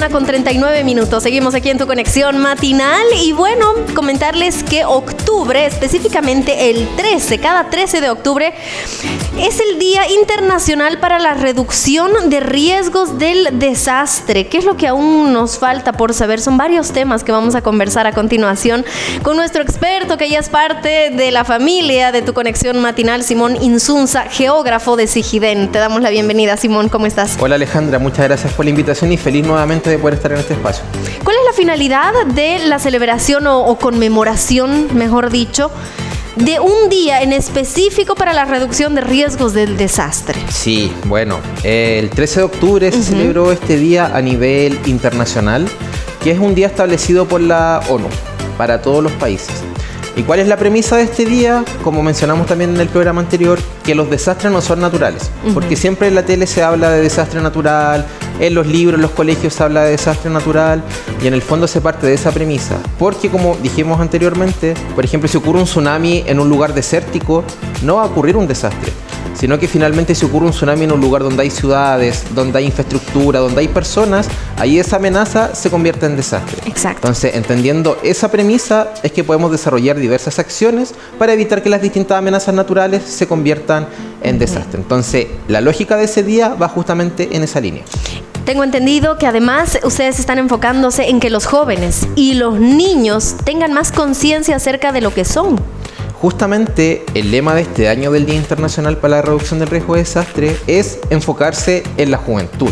mañana con 39 minutos. Seguimos aquí en tu conexión matinal y bueno, comentarles que octubre, específicamente el 13, cada 13 de octubre, es el Día Internacional para la Reducción de Riesgos del Desastre. ¿Qué es lo que aún nos falta por saber? Son varios temas que vamos a conversar a continuación con nuestro experto, que ya es parte de la familia de tu conexión matinal, Simón Insunza, geógrafo de Sijidén. Te damos la bienvenida, Simón. ¿Cómo estás? Hola Alejandra, muchas gracias por la invitación y feliz nuevamente de poder estar en este espacio. ¿Cuál es la finalidad de la celebración o conmemoración, mejor dicho, de un día en específico para la reducción de riesgos del desastre? Sí, bueno, el 13 de octubre se celebró este día a nivel internacional, que es un día establecido por la ONU para todos los países. ¿Y cuál es la premisa de este día? Como mencionamos también en el programa anterior, que los desastres no son naturales, porque siempre en la tele se habla de desastre natural, en los libros, en los colegios se habla de desastre natural, y en el fondo se parte de esa premisa, porque como dijimos anteriormente, por ejemplo, si ocurre un tsunami en un lugar desértico, no va a ocurrir un desastre, sino que finalmente si ocurre un tsunami en un lugar donde hay ciudades, donde hay infraestructura, donde hay personas, ahí esa amenaza se convierte en desastre. Exacto. Entonces, entendiendo esa premisa, es que podemos desarrollar diversas acciones para evitar que las distintas amenazas naturales se conviertan en desastre. Entonces, la lógica de ese día va justamente en esa línea. Tengo entendido que además ustedes están enfocándose en que los jóvenes y los niños tengan más conciencia acerca de lo que son. Justamente el lema de este año del Día Internacional para la Reducción del Riesgo de Desastre es enfocarse en la juventud,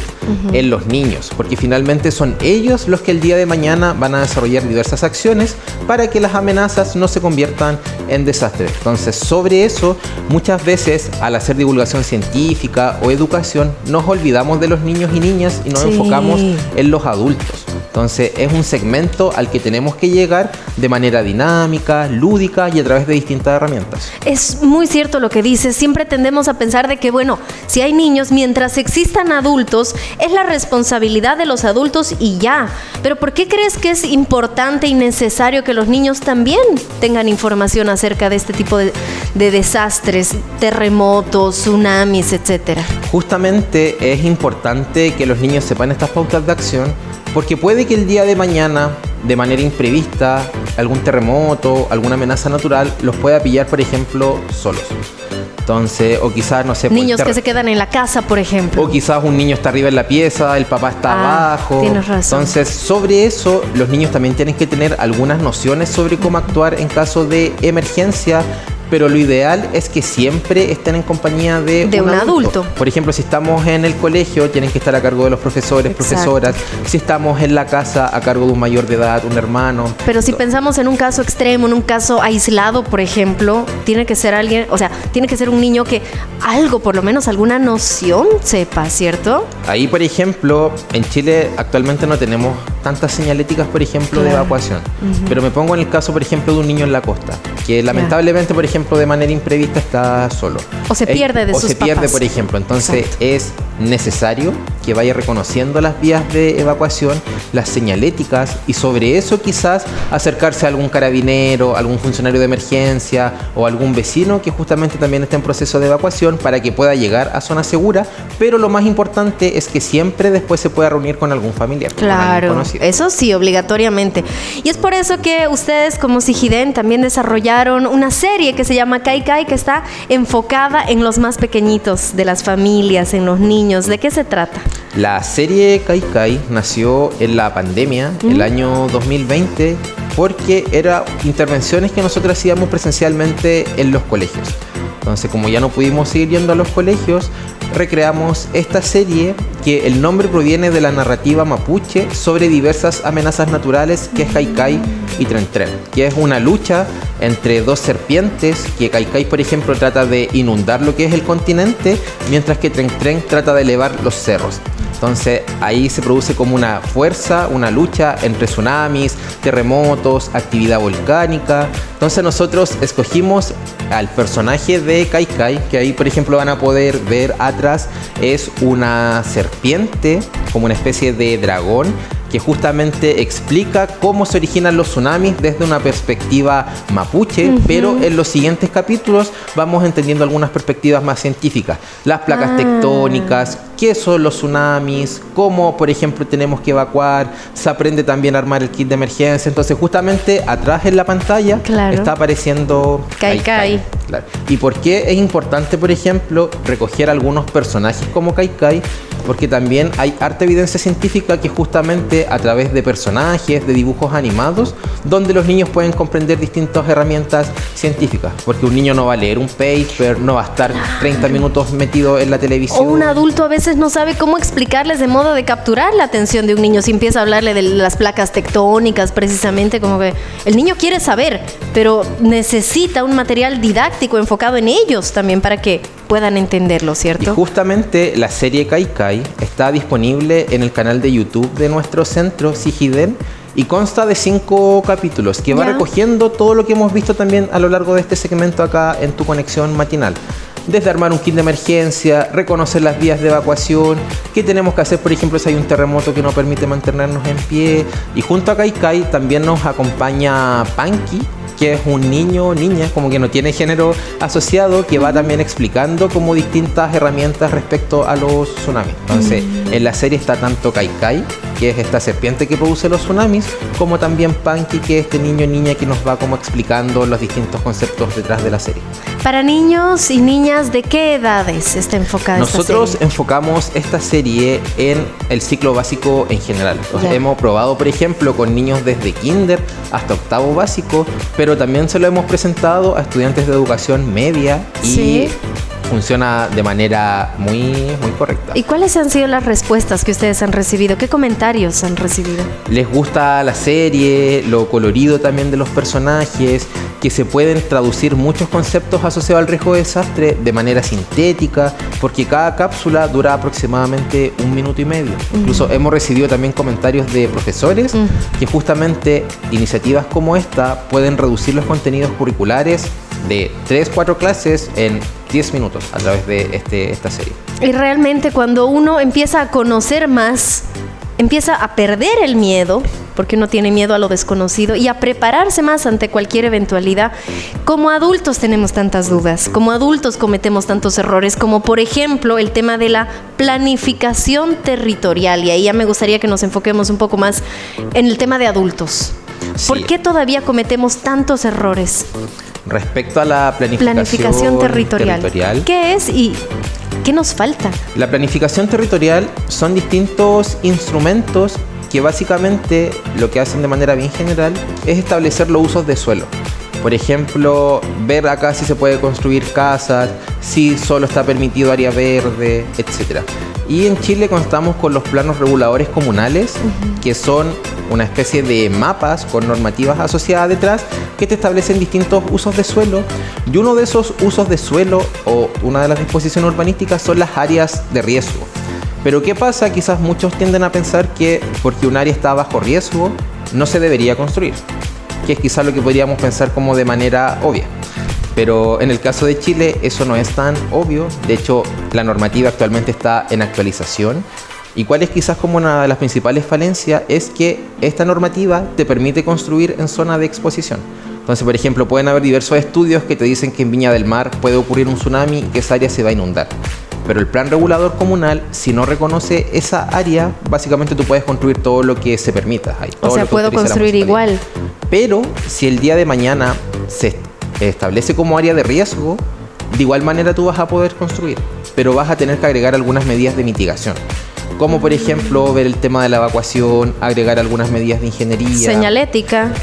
en los niños, porque finalmente son ellos los que el día de mañana van a desarrollar diversas acciones para que las amenazas no se conviertan en desastre. Entonces, sobre eso, muchas veces al hacer divulgación científica o educación, nos olvidamos de los niños y niñas y nos enfocamos en los adultos. Entonces, es un segmento al que tenemos que llegar de manera dinámica, lúdica y a través de distintas herramientas. Es muy cierto lo que dices. Siempre tendemos a pensar de que, bueno, si hay niños, mientras existan adultos, es la responsabilidad de los adultos y ya. Pero ¿por qué crees que es importante y necesario que los niños también tengan información acerca de este tipo de desastres, terremotos, tsunamis, etcétera? Justamente es importante que los niños sepan estas pautas de acción, porque puede que el día de mañana, de manera imprevista, algún terremoto, alguna amenaza natural, los pueda pillar, por ejemplo, solos. Entonces, o quizás, no sé... Niños que se quedan en la casa, por ejemplo. O quizás un niño está arriba en la pieza, el papá está abajo. Tienes razón. Entonces, sobre eso, los niños también tienen que tener algunas nociones sobre cómo actuar en caso de emergencia, pero lo ideal es que siempre estén en compañía de un adulto. Por ejemplo, si estamos en el colegio, tienen que estar a cargo de los profesores, profesoras. Si estamos en la casa, a cargo de un mayor de edad, un hermano. Pero si pensamos en un caso extremo, en un caso aislado, por ejemplo, tiene que ser alguien, o sea, tiene que ser un niño que algo, por lo menos alguna noción sepa, ¿cierto? Ahí, por ejemplo, en Chile actualmente no tenemos tantas señaléticas, por ejemplo, de evacuación. Pero me pongo en el caso, por ejemplo, de un niño en la costa, que lamentablemente, por ejemplo, de manera imprevista está solo. O se pierde de sus papás. O se pierde, por ejemplo. Entonces, es necesario que vaya reconociendo las vías de evacuación, las señaléticas, y sobre eso quizás acercarse a algún carabinero, algún funcionario de emergencia o algún vecino que justamente también esté en proceso de evacuación para que pueda llegar a zona segura. Pero lo más importante es que siempre después se pueda reunir con algún familiar. Claro, eso sí, obligatoriamente. Y es por eso que ustedes como Sijidén también desarrollaron una serie que se llama Kai Kai, que está enfocada en los más pequeñitos de las familias, en los niños. ¿De qué se trata? La serie Kai Kai nació en la pandemia, el año 2020, porque eran intervenciones que nosotros hacíamos presencialmente en los colegios. Entonces, como ya no pudimos seguir yendo a los colegios, recreamos esta serie, que el nombre proviene de la narrativa mapuche sobre diversas amenazas naturales, que es Kai Kai y Tren Tren, que es una lucha entre dos serpientes, que Kai Kai, por ejemplo, trata de inundar lo que es el continente, mientras que Tren Tren trata de elevar los cerros. Entonces ahí se produce como una fuerza, una lucha entre tsunamis, terremotos, actividad volcánica, Entonces nosotros escogimos al personaje de Kai Kai, que ahí por ejemplo van a poder ver atrás, es una serpiente, como una especie de dragón, que justamente explica cómo se originan los tsunamis desde una perspectiva mapuche, pero en los siguientes capítulos vamos entendiendo algunas perspectivas más científicas. Las placas tectónicas, qué son los tsunamis, cómo, por ejemplo, tenemos que evacuar, se aprende también a armar el kit de emergencia. Entonces, justamente atrás en la pantalla está apareciendo Kai Kai. Claro. ¿Y por qué es importante, por ejemplo, recoger algunos personajes como Kai Kai? Porque también hay harta evidencia científica que justamente a través de personajes, de dibujos animados, donde los niños pueden comprender distintas herramientas científicas. Porque un niño no va a leer un paper, no va a estar 30 minutos metido en la televisión. O un adulto a veces no sabe cómo explicarles de modo de capturar la atención de un niño. Si empieza a hablarle de las placas tectónicas, precisamente, como que el niño quiere saber, pero necesita un material didáctico enfocado en ellos también para que puedan entenderlo, ¿cierto? Y justamente la serie Kai Kai está disponible en el canal de YouTube de nuestro centro, Sigiden, y consta de 5 capítulos que va recogiendo todo lo que hemos visto también a lo largo de este segmento acá en tu conexión matinal. Desde armar un kit de emergencia, reconocer las vías de evacuación, qué tenemos que hacer, por ejemplo, si hay un terremoto que no permite mantenernos en pie. Y junto a Kai Kai también nos acompaña Panky, que es un niño, niña, como que no tiene género asociado, que va también explicando como distintas herramientas respecto a los tsunamis. Entonces, en la serie está tanto Kai Kai, que es esta serpiente que produce los tsunamis, como también Panky, que es este niño, niña, que nos va como explicando los distintos conceptos detrás de la serie. Para niños y niñas, ¿de qué edades está enfocada esta serie? Nosotros enfocamos esta serie en el ciclo básico en general. Hemos probado, por ejemplo, con niños desde kinder hasta octavo básico, pero también se lo hemos presentado a estudiantes de educación media y funciona de manera muy correcta. ¿Y cuáles han sido las respuestas que ustedes han recibido? ¿Qué comentarios han recibido? Les gusta la serie, lo colorido también de los personajes, que se pueden traducir muchos conceptos asociados al riesgo de desastre de manera sintética, porque cada cápsula dura aproximadamente 1 minuto y medio. Incluso hemos recibido también comentarios de profesores que justamente iniciativas como esta pueden reducir los contenidos curriculares de 3-4 clases en 10 minutos a través de esta serie. Y realmente cuando uno empieza a conocer más, empieza a perder el miedo, porque uno tiene miedo a lo desconocido, y a prepararse más ante cualquier eventualidad. Como adultos tenemos tantas dudas, como adultos cometemos tantos errores, como por ejemplo el tema de la planificación territorial, y ahí ya me gustaría que nos enfoquemos un poco más en el tema de adultos. Sí. ¿Por qué todavía cometemos tantos errores? Respecto a la planificación territorial, ¿qué es y qué nos falta? La planificación territorial son distintos instrumentos que básicamente lo que hacen de manera bien general es establecer los usos de suelo. Por ejemplo, ver acá si se puede construir casas, si solo está permitido área verde, etc. Y en Chile contamos con los planos reguladores comunales, que son una especie de mapas con normativas asociadas detrás que te establecen distintos usos de suelo. Y uno de esos usos de suelo, o una de las disposiciones urbanísticas, son las áreas de riesgo. Pero ¿qué pasa? Quizás muchos tienden a pensar que porque un área está bajo riesgo, no se debería construir, que es quizás lo que podríamos pensar como de manera obvia. Pero en el caso de Chile eso no es tan obvio. De hecho, la normativa actualmente está en actualización. ¿Y cuál es quizás como una de las principales falencias? Es que esta normativa te permite construir en zona de exposición. Entonces, por ejemplo, pueden haber diversos estudios que te dicen que en Viña del Mar puede ocurrir un tsunami y que esa área se va a inundar. Pero el plan regulador comunal, si no reconoce esa área, básicamente tú puedes construir todo lo que se permita. O sea, puedo construir igual. Pero si el día de mañana se establece como área de riesgo, de igual manera tú vas a poder construir, pero vas a tener que agregar algunas medidas de mitigación, como por ejemplo ver el tema de la evacuación, agregar algunas medidas de ingeniería,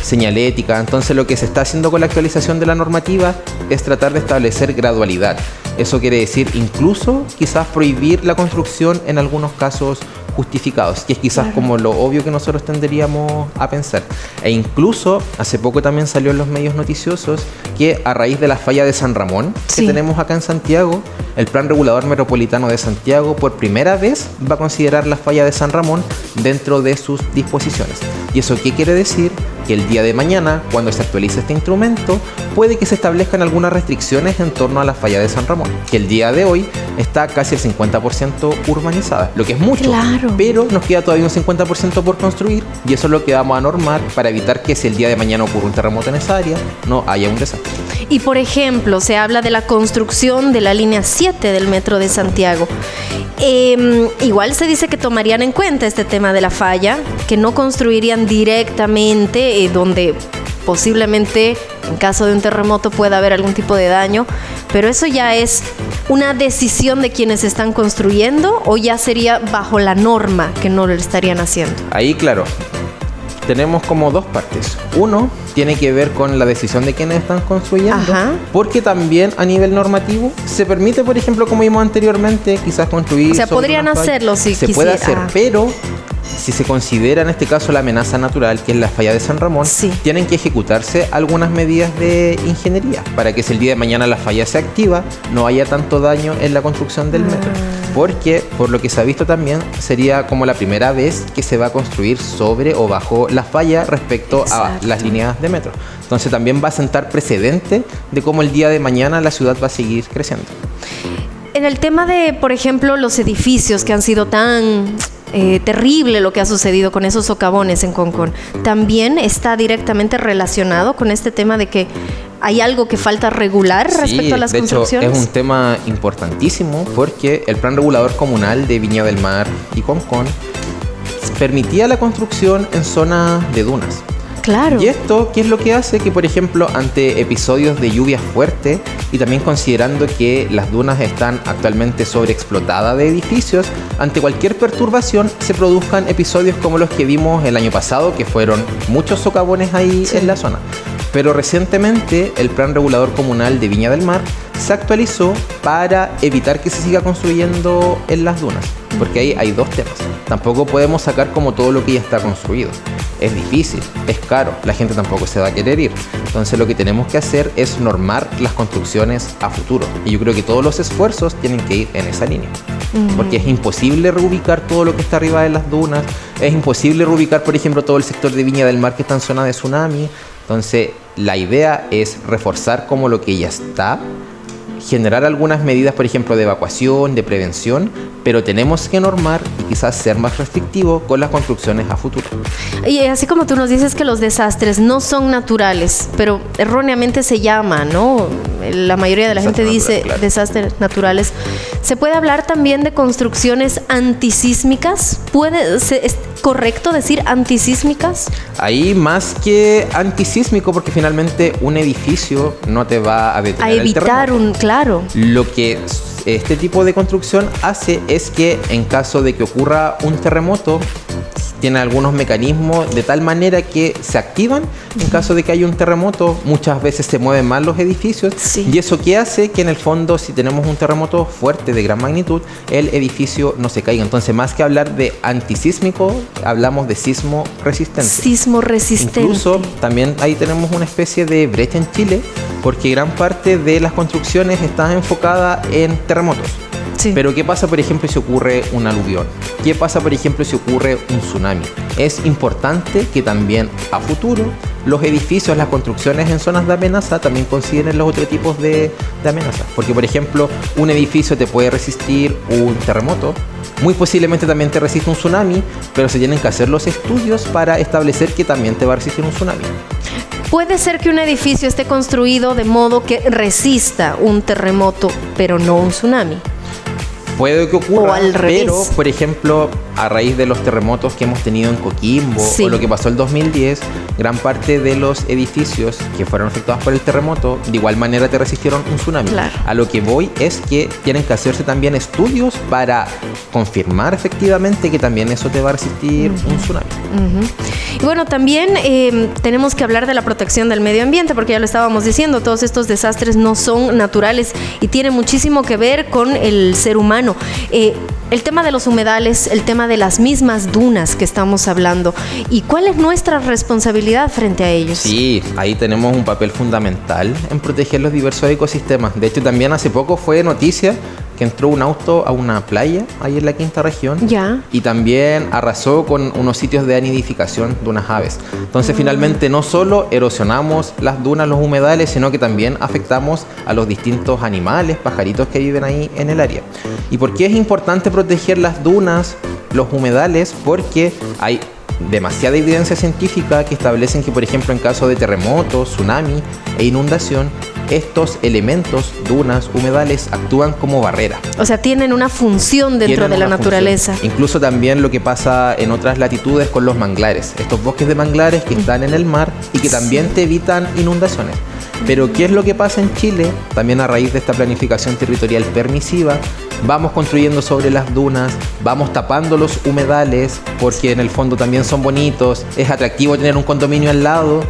señalética. Entonces lo que se está haciendo con la actualización de la normativa es tratar de establecer gradualidad. Eso quiere decir incluso quizás prohibir la construcción en algunos casos justificados, que es quizás como lo obvio que nosotros tenderíamos a pensar. E incluso hace poco también salió en los medios noticiosos que a raíz de la falla de San Ramón que tenemos acá en Santiago, el Plan Regulador Metropolitano de Santiago por primera vez va a considerar la falla de San Ramón dentro de sus disposiciones. ¿Y eso qué quiere decir? que el día de mañana, cuando se actualice este instrumento, puede que se establezcan algunas restricciones en torno a la falla de San Ramón, que el día de hoy está casi el 50% urbanizada, lo que es mucho, claro, pero nos queda todavía un 50% por construir, y eso es lo que vamos a normar para evitar que si el día de mañana ocurre un terremoto en esa área, no haya un desastre. Y por ejemplo, se habla de la construcción de la línea 7 del Metro de Santiago. Igual se dice que tomarían en cuenta este tema de la falla, que no construirían directamente donde posiblemente en caso de un terremoto pueda haber algún tipo de daño, pero eso ya es una decisión de quienes están construyendo, o ya sería bajo la norma que no lo estarían haciendo. Ahí, claro, tenemos como dos partes. Uno tiene que ver con la decisión de quienes están construyendo, Ajá. porque también a nivel normativo se permite, por ejemplo, como vimos anteriormente, quizás construir. O sea, sobre podrían una falla. hacerlo si se quisiera. puede hacer, pero si se considera en este caso la amenaza natural, que es la falla de San Ramón, Sí. tienen que ejecutarse algunas medidas de ingeniería para que si el día de mañana la falla se activa, no haya tanto daño en la construcción del metro. Porque, por lo que se ha visto también, sería como la primera vez que se va a construir sobre o bajo la falla respecto Exacto. a las líneas de metro. Entonces también va a sentar precedente de cómo el día de mañana la ciudad va a seguir creciendo. En el tema de, por ejemplo, los edificios que han sido tan terrible lo que ha sucedido con esos socavones en Concón, también está directamente relacionado con este tema de que hay algo que falta regular respecto a las construcciones. De hecho, es un tema importantísimo porque el Plan Regulador Comunal de Viña del Mar y Concón permitía la construcción en zonas de dunas. Claro. Y esto, ¿qué es lo que hace? Que, por ejemplo, ante episodios de lluvias fuertes y también considerando que las dunas están actualmente sobreexplotadas de edificios, ante cualquier perturbación se produzcan episodios como los que vimos el año pasado, que fueron muchos socavones ahí en la zona. Pero recientemente el Plan Regulador Comunal de Viña del Mar se actualizó para evitar que se siga construyendo en las dunas, porque ahí hay dos temas. Tampoco podemos sacar como todo lo que ya está construido. Es difícil, es caro, la gente tampoco se va a querer ir. Entonces lo que tenemos que hacer es normar las construcciones a futuro. Y yo creo que todos los esfuerzos tienen que ir en esa línea. Porque es imposible reubicar todo lo que está arriba de las dunas. Es imposible reubicar, por ejemplo, todo el sector de Viña del Mar que está en zona de tsunami. Entonces la idea es reforzar como lo que ya está, generar algunas medidas, por ejemplo, de evacuación, de prevención, pero tenemos que normar y quizás ser más restrictivos con las construcciones a futuro. Y así como tú nos dices que los desastres no son naturales, pero erróneamente se llama, ¿no? La mayoría de la gente dice claro, desastres naturales. ¿Se puede hablar también de construcciones antisísmicas? ¿Es correcto decir antisísmicas? Ahí más que antisísmico, porque finalmente un edificio no te va a detener a evitar el terremoto. Claro. Lo que este tipo de construcción hace es que en caso de que ocurra un terremoto, tiene algunos mecanismos de tal manera que se activan en caso de que haya un terremoto. Muchas veces se mueven más los edificios, sí. Y eso que hace que en el fondo, si tenemos un terremoto fuerte de gran magnitud, el edificio no se caiga. Entonces, más que hablar de antisísmico, hablamos de sismo resistente. Sismo resistente. Incluso también ahí tenemos una especie de brecha en Chile, porque gran parte de las construcciones está enfocada en terremotos. Sí. Pero ¿qué pasa, por ejemplo, si ocurre un aluvión? ¿Qué pasa, por ejemplo, si ocurre un tsunami? Es importante que también a futuro los edificios, las construcciones en zonas de amenaza también consideren los otros tipos de amenazas. Porque, por ejemplo, un edificio te puede resistir un terremoto, muy posiblemente también te resiste un tsunami, pero se tienen que hacer los estudios para establecer que también te va a resistir un tsunami. Puede ser que un edificio esté construido de modo que resista un terremoto, pero no un tsunami. Puede que ocurra, o al revés. Pero, por ejemplo, a raíz de los terremotos que hemos tenido en Coquimbo, sí, o lo que pasó el 2010, gran parte de los edificios que fueron afectados por el terremoto, de igual manera te resistieron un tsunami. Claro. A lo que voy es que tienen que hacerse también estudios para confirmar efectivamente que también eso te va a resistir un tsunami. Y bueno, también tenemos que hablar de la protección del medio ambiente, porque ya lo estábamos diciendo, todos estos desastres no son naturales y tienen muchísimo que ver con el ser humano. El tema de los humedales, el tema de las mismas dunas que estamos hablando, y cuál es nuestra responsabilidad frente a ellos. Sí, ahí tenemos un papel fundamental en proteger los diversos ecosistemas. De hecho, también hace poco fue noticia que entró un auto a una playa ahí en la quinta región Ya. y también arrasó con unos sitios de anidificación de unas aves. Entonces finalmente no solo erosionamos las dunas, los humedales, sino que también afectamos a los distintos animales, pajaritos que viven ahí en el área. ¿Y por qué es importante proteger las dunas, los humedales? Porque hay demasiada evidencia científica que establecen que, por ejemplo, en caso de terremotos, tsunami e inundación, estos elementos, dunas, humedales, actúan como barrera. O sea, tienen una función dentro Tienen de la una naturaleza. función. Incluso también lo que pasa en otras latitudes con los manglares, estos bosques de manglares que están en el mar y que también te evitan inundaciones. Pero ¿qué es lo que pasa en Chile? También a raíz de esta planificación territorial permisiva, vamos construyendo sobre las dunas, vamos tapando los humedales, porque en el fondo también son bonitos, es atractivo tener un condominio al lado,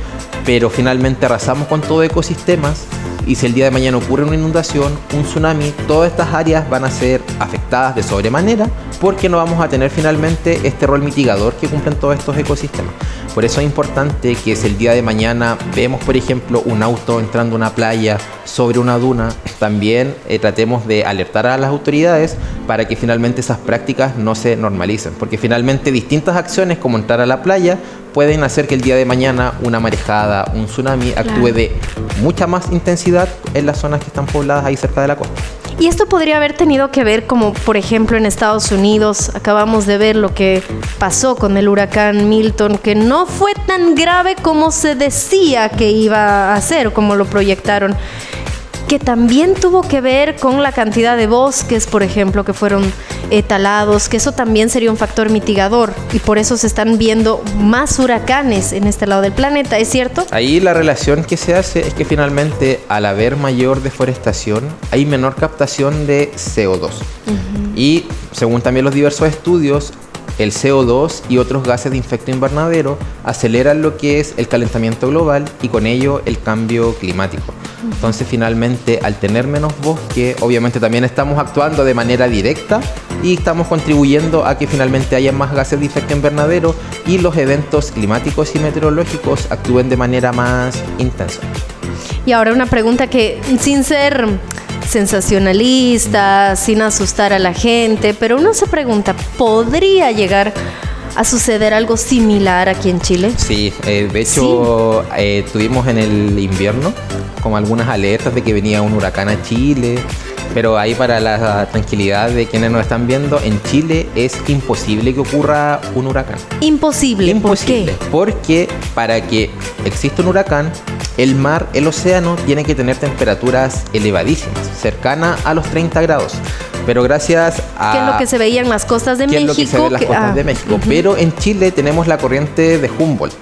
pero finalmente arrasamos con todo ecosistemas. Y si el día de mañana ocurre una inundación, un tsunami, todas estas áreas van a ser afectadas de sobremanera porque no vamos a tener finalmente este rol mitigador que cumplen todos estos ecosistemas. Por eso es importante que si el día de mañana vemos, por ejemplo, un auto entrando a una playa sobre una duna, también tratemos de alertar a las autoridades para que finalmente esas prácticas no se normalicen. Porque finalmente distintas acciones como entrar a la playa pueden hacer que el día de mañana una marejada, un tsunami actúe de mucha más intensidad en las zonas que están pobladas ahí cerca de la costa. Y esto podría haber tenido que ver, como por ejemplo en Estados Unidos, acabamos de ver lo que pasó con el huracán Milton, que no fue tan grave como se decía que iba a ser, como lo proyectaron, que también tuvo que ver con la cantidad de bosques, por ejemplo, que fueron talados, que eso también sería un factor mitigador y por eso se están viendo más huracanes en este lado del planeta, ¿es cierto? Ahí la relación que se hace es que finalmente al haber mayor deforestación hay menor captación de CO2 y según también los diversos estudios, el CO2 y otros gases de efecto invernadero aceleran lo que es el calentamiento global y con ello el cambio climático. Entonces finalmente al tener menos bosque, obviamente también estamos actuando de manera directa y estamos contribuyendo a que finalmente haya más gases de efecto invernadero y los eventos climáticos y meteorológicos actúen de manera más intensa. Y ahora una pregunta que sin ser sensacionalista, sin asustar a la gente, pero uno se pregunta, ¿podría llegar a suceder algo similar aquí en Chile? Sí, de hecho tuvimos en el invierno como algunas alertas de que venía un huracán a Chile, pero ahí para la tranquilidad de quienes nos están viendo, en Chile es imposible que ocurra un huracán. Imposible. Imposible. ¿Por qué? Porque para que exista un huracán, el mar, el océano, tiene que tener temperaturas elevadísimas, cercanas a los 30 grados. Pero gracias a... ¿Qué es lo que se veía en las costas de México? Es lo que se ve en las costas de México. Pero en Chile tenemos la corriente de Humboldt,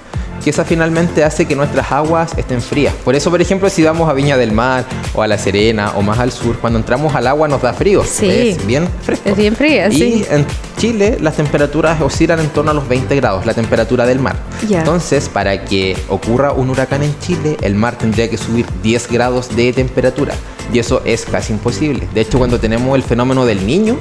que esa finalmente hace que nuestras aguas estén frías. Por eso, por ejemplo, si vamos a Viña del Mar o a La Serena o más al sur, cuando entramos al agua nos da frío. Sí. Es bien fresco. Es bien fría, y sí. en Chile las temperaturas oscilan en torno a los 20 grados, la temperatura del mar. Ya. Entonces, para que ocurra un huracán en Chile, el mar tendría que subir 10 grados de temperatura. Y eso es casi imposible. De hecho, cuando tenemos el fenómeno del Niño,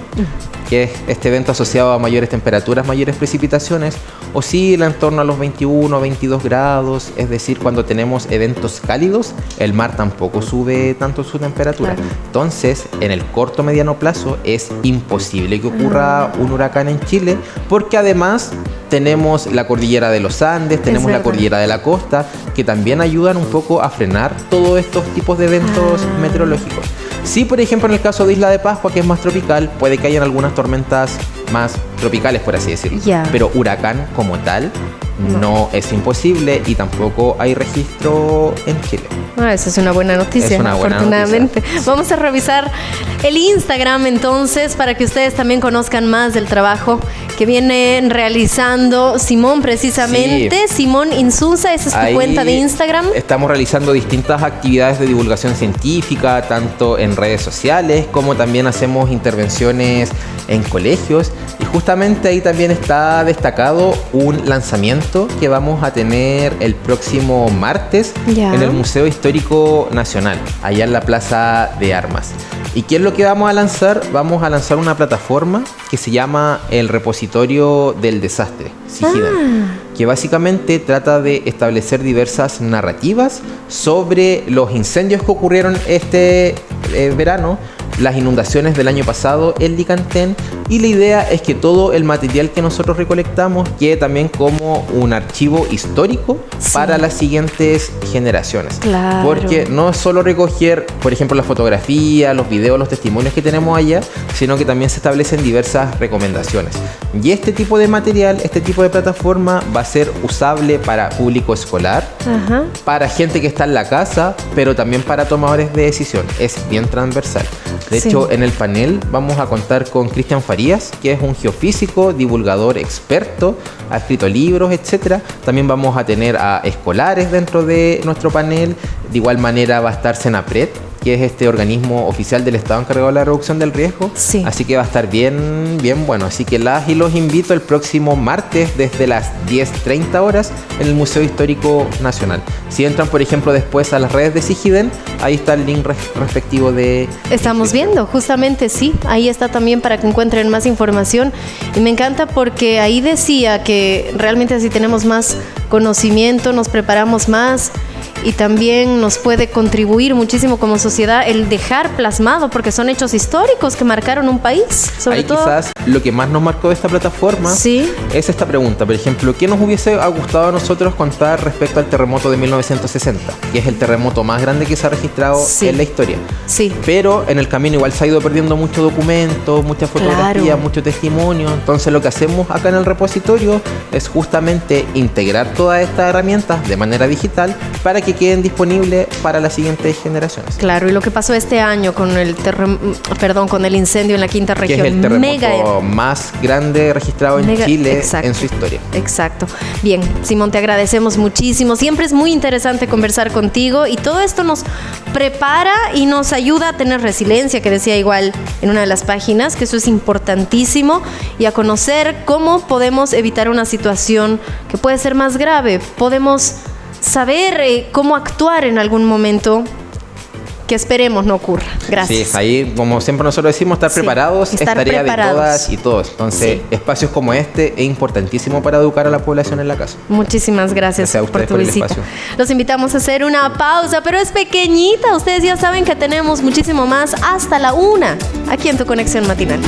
que es este evento asociado a mayores temperaturas, mayores precipitaciones, oscila en torno a los 21 o 22 grados. Es decir, cuando tenemos eventos cálidos, el mar tampoco sube tanto su temperatura. Claro. Entonces, en el corto mediano plazo es imposible que ocurra un huracán en Chile, porque además tenemos la cordillera de los Andes, tenemos la cordillera de la costa, que también ayudan un poco a frenar todos estos tipos de eventos meteorológicos. Sí, por ejemplo, en el caso de Isla de Pascua, que es más tropical, puede que hayan algunas tormentas más tropicales, por así decirlo. Pero huracán como tal no es imposible y tampoco hay registro en Chile. Esa es una buena noticia, afortunadamente. Vamos a revisar el Instagram entonces para que ustedes también conozcan más del trabajo que viene realizando Simón precisamente. Sí. Simón Insunza, esa es tu cuenta de Instagram. Estamos realizando distintas actividades de divulgación científica, tanto en redes sociales como también hacemos intervenciones en colegios. Y justamente ahí también está destacado un lanzamiento que vamos a tener el próximo martes en el Museo Histórico Nacional, allá en la Plaza de Armas. ¿Y qué es lo que vamos a lanzar? Vamos a lanzar una plataforma que se llama el Repositorio del Desastre, SIGIDEN, que básicamente trata de establecer diversas narrativas sobre los incendios que ocurrieron este verano, las inundaciones del año pasado en Licantén, y la idea es que todo el material que nosotros recolectamos quede también como un archivo histórico para las siguientes generaciones. Claro. Porque no es solo recoger, por ejemplo, las fotografías, los videos, los testimonios que tenemos allá, sino que también se establecen diversas recomendaciones. Y este tipo de material, este tipo de plataforma va a ser usable para público escolar, para gente que está en la casa, pero también para tomadores de decisión. Es bien transversal. De hecho, en el panel vamos a contar con Cristian Farías, que es un geofísico, divulgador experto, ha escrito libros, etc. También vamos a tener a escolares dentro de nuestro panel. De igual manera va a estar Senapred, que es este organismo oficial del Estado encargado de la reducción del riesgo. Sí. Así que va a estar bien bueno. Así que las y los invito el próximo martes desde las 10:30 horas en el Museo Histórico Nacional. Si entran, por ejemplo, después a las redes de Sigiden, ahí está el link respectivo de... Estamos viendo, justamente, sí. Ahí está también para que encuentren más información. Y me encanta porque ahí decía que realmente si tenemos más conocimiento, nos preparamos más, y también nos puede contribuir muchísimo como sociedad el dejar plasmado, porque son hechos históricos que marcaron un país, sobre todo. Quizás lo que más nos marcó de esta plataforma es esta pregunta, por ejemplo, ¿qué nos hubiese gustado a nosotros contar respecto al terremoto de 1960? Que es el terremoto más grande que se ha registrado en la historia. Pero en el camino igual se ha ido perdiendo mucho documento, mucha fotografía, mucho testimonio. Entonces lo que hacemos acá en el repositorio es justamente integrar todas estas herramientas de manera digital para que queden disponibles para las siguientes generaciones. Claro, y lo que pasó este año con con el incendio en la quinta región. Que es el terremoto más grande registrado en Chile en su historia. Exacto. Bien, Simón, te agradecemos muchísimo. Siempre es muy interesante conversar contigo y todo esto nos prepara y nos ayuda a tener resiliencia, que decía igual en una de las páginas, que eso es importantísimo, y a conocer cómo podemos evitar una situación que puede ser más grave. Podemos saber cómo actuar en algún momento que esperemos no ocurra. Gracias. Sí, ahí, como siempre nosotros decimos, estar preparados es tarea de todas y todos. Entonces, espacios como este es importantísimo para educar a la población en la casa. Muchísimas gracias por tu visita. Los invitamos a hacer una pausa, pero es pequeñita. Ustedes ya saben que tenemos muchísimo más hasta la 1 aquí en Tu Conexión Matinal.